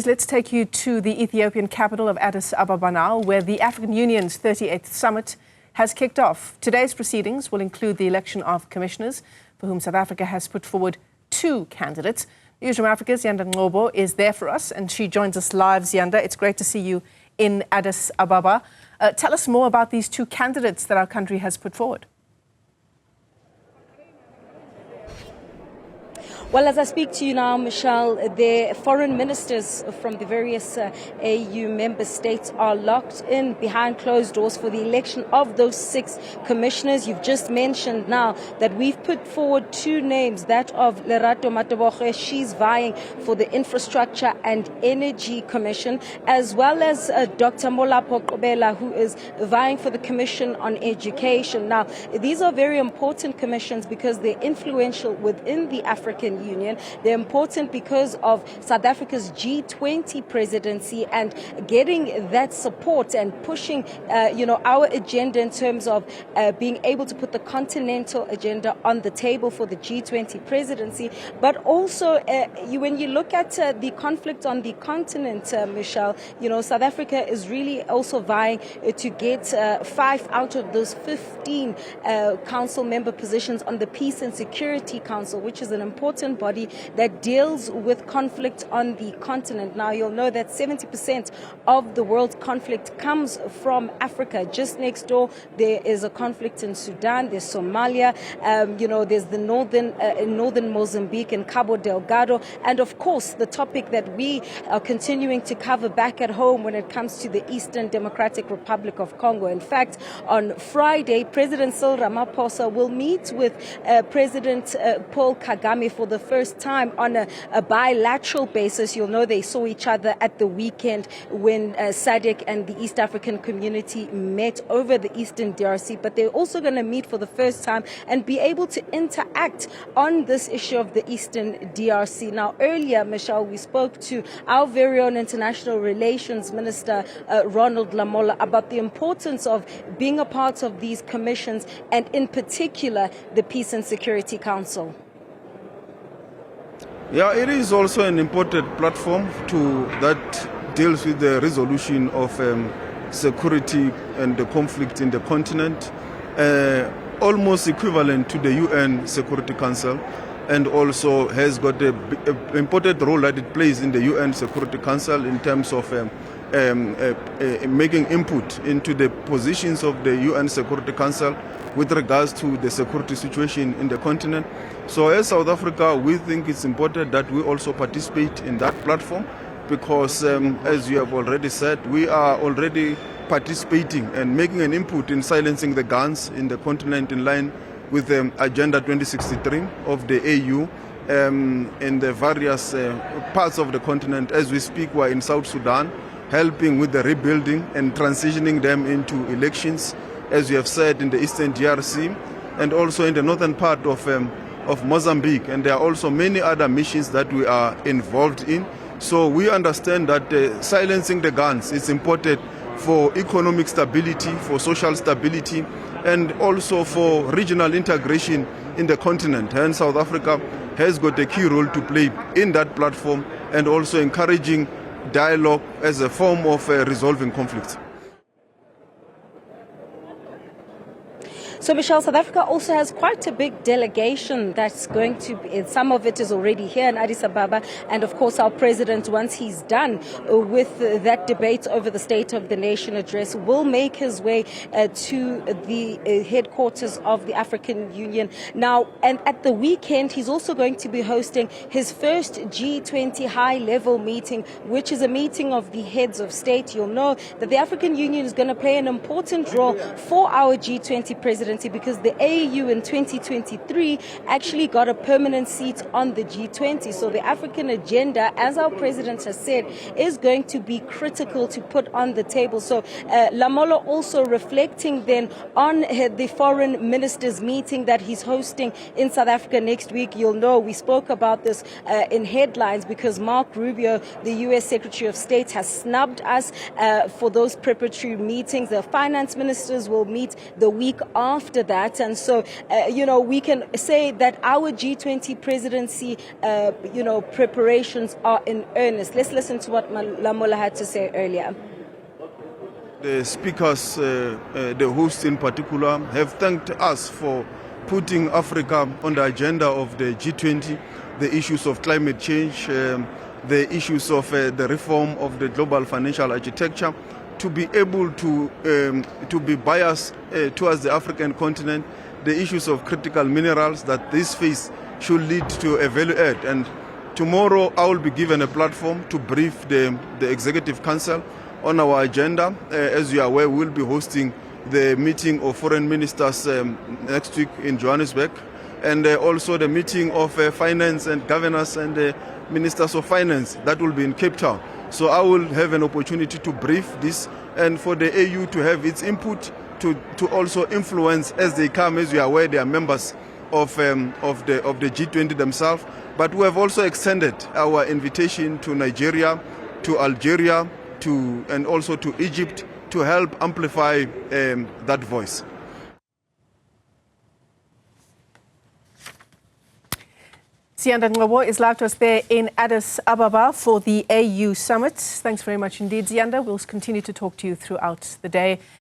Let's take you to the Ethiopian capital of Addis Ababa now, where the African Union's 38th summit has kicked off. Today's proceedings will include the election of commissioners, for whom South Africa has put forward 2 candidates. Newzroom Afrika's Ziyanda Ngcobo is there for us, and she joins us live. Ziyanda, it's great to see you in Addis Ababa. Tell us more about these 2 candidates that our country has put forward. Well, as I speak to you now, Michelle, the foreign ministers from the various AU member states are locked in behind closed doors for the election of those 6 commissioners. You've just mentioned now that we've put forward 2 names, that of Lerato Mateboge, she's vying for the Infrastructure and Energy Commission, as well as Dr. Molapo Qobela, who is vying for the Commission on Education. Now, these are very important commissions because they're influential within the African Union. They're important because of South Africa's G20 presidency and getting that support and pushing, our agenda in terms of being able to put the continental agenda on the table for the G20 presidency. But also, when you look at the conflict on the continent, Michelle, South Africa is really also vying to get 5 out of those 15 council member positions on the Peace and Security Council, which is an important body that deals with conflict on the continent. Now, you'll know that 70% of the world's conflict comes from Africa. Just next door, there is a conflict in Sudan, there's Somalia, there's the northern Mozambique and Cabo Delgado, and of course, the topic that we are continuing to cover back at home when it comes to the Eastern Democratic Republic of Congo. In fact, on Friday, President Cyril Ramaphosa will meet with President Paul Kagame for the first time on a bilateral basis. You'll know they saw each other at the weekend when SADC and the East African community met over the Eastern DRC, but they're also going to meet for the first time and be able to interact on this issue of the Eastern DRC. Now, earlier, Michelle, we spoke to our very own International Relations Minister, Ronald Lamola, about the importance of being a part of these commissions and in particular the Peace and Security Council. Yeah, it is also an important platform that deals with the resolution of security and the conflict in the continent, almost equivalent to the UN Security Council, and also has got an important role that it plays in the UN Security Council in terms of making input into the positions of the UN Security Council with regards to the security situation in the continent. So as South Africa, we think it's important that we also participate in that platform because, as you have already said, we are already participating and making an input in silencing the guns in the continent in line with Agenda 2063 of the AU in the various parts of the continent. As we speak, we're in South Sudan, helping with the rebuilding and transitioning them into elections, as you have said, in the Eastern DRC and also in the northern part of Mozambique. And there are also many other missions that we are involved in. So we understand that silencing the guns is important for economic stability, for social stability, and also for regional integration in the continent. And South Africa has got a key role to play in that platform and also encouraging dialogue as a form of resolving conflicts. So, Michelle, South Africa also has quite a big delegation that's going to be, some of it is already here in Addis Ababa. And of course, our president, once he's done with that debate over the State of the Nation address, will make his way to the headquarters of the African Union. Now, and at the weekend, he's also going to be hosting his first G20 high-level meeting, which is a meeting of the heads of state. You'll know that the African Union is going to play an important role for our G20 presidency because the AU in 2023 actually got a permanent seat on the G20. So the African agenda, as our president has said, is going to be critical to put on the table. So Lamola also reflecting then on the foreign ministers meeting that he's hosting in South Africa next week. You'll know we spoke about this in headlines because Mark Rubio, the US Secretary of State, has snubbed us for those preparatory meetings. The finance ministers will meet the week after after that. And so, we can say that our G20 presidency, preparations are in earnest. Let's listen to what Lamola had to say earlier. The speakers, the hosts in particular, have thanked us for putting Africa on the agenda of the G20, the issues of climate change, the issues of the reform of the global financial architecture, to be able to be biased towards the African continent, the issues of critical minerals that this phase should lead to a value add. And tomorrow I will be given a platform to brief the Executive Council on our agenda. As you are aware, we will be hosting the meeting of foreign ministers next week in Johannesburg, and also the meeting of finance and governors and ministers of finance that will be in Cape Town. So I will have an opportunity to brief this, and for the AU to have its input to also influence as they come. As you are aware, they are members of the G20 themselves. But we have also extended our invitation to Nigeria, to Algeria, and also to Egypt to help amplify that voice. Ziyanda Ngcobo is live to us there in Addis Ababa for the AU summit. Thanks very much indeed, Ziyanda. We'll continue to talk to you throughout the day.